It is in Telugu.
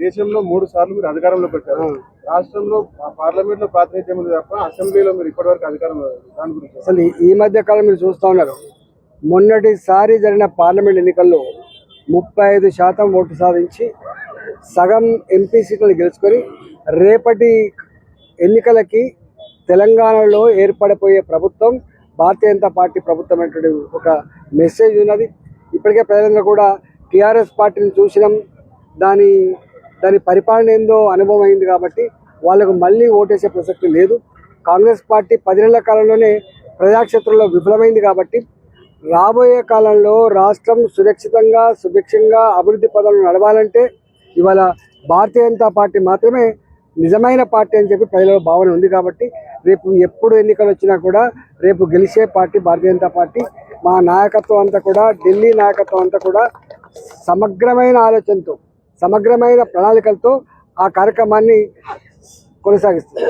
దేశంలో 3 సార్లు మీరు అధికారంలో పెట్టారు. రాష్ట్రంలో పార్లమెంట్ లో ప్రాతినిధ్యం ఉంది తప్ప అసెంబ్లీలో మీరు ఇప్పటివరకు అధికారం లేదు. దాని గురించి అసలు ఈ మధ్య కాలం మీరు చూస్తూ ఉన్నారు, మొన్నటిసారి జరిగిన పార్లమెంట్ ఎన్నికల్లో 35% ఓటు సాధించి సగం ఎంపీ సీట్లను గెలుచుకొని రేపటి ఎన్నికలకి తెలంగాణలో ఏర్పడిపోయే ప్రభుత్వం భారతీయ జనతా పార్టీ ప్రభుత్వం అనేటువంటి ఒక మెసేజ్ ఉన్నది. ఇప్పటికే ప్రజలందరూ కూడా టీఆర్ఎస్ పార్టీని చూసినాం, దాని పరిపాలన ఏందో అనుభవం అయింది కాబట్టి వాళ్ళకు మళ్ళీ ఓటేసే ప్రసక్తి లేదు. కాంగ్రెస్ పార్టీ 10 నెలల కాలంలోనే ప్రజాక్షేత్రంలో విఫలమైంది కాబట్టి రాబోయే కాలంలో రాష్ట్రం సురక్షితంగా సుభిక్షంగా అభివృద్ధి పదాలను నడవాలంటే ఇవాళ భారతీయ జనతా పార్టీ మాత్రమే నిజమైన పార్టీ అని చెప్పి ప్రజల భావన ఉంది. కాబట్టి రేపు ఎప్పుడు ఎన్నికలు వచ్చినా కూడా రేపు గెలిచే పార్టీ భారతీయ జనతా పార్టీ. మా నాయకత్వం అంతా కూడా, ఢిల్లీ నాయకత్వం అంతా కూడా సమగ్రమైన ఆలోచనతో, సమగ్రమైన ప్రణాళికలతో ఆ కార్యక్రమాన్ని కొనసాగిస్తుంది.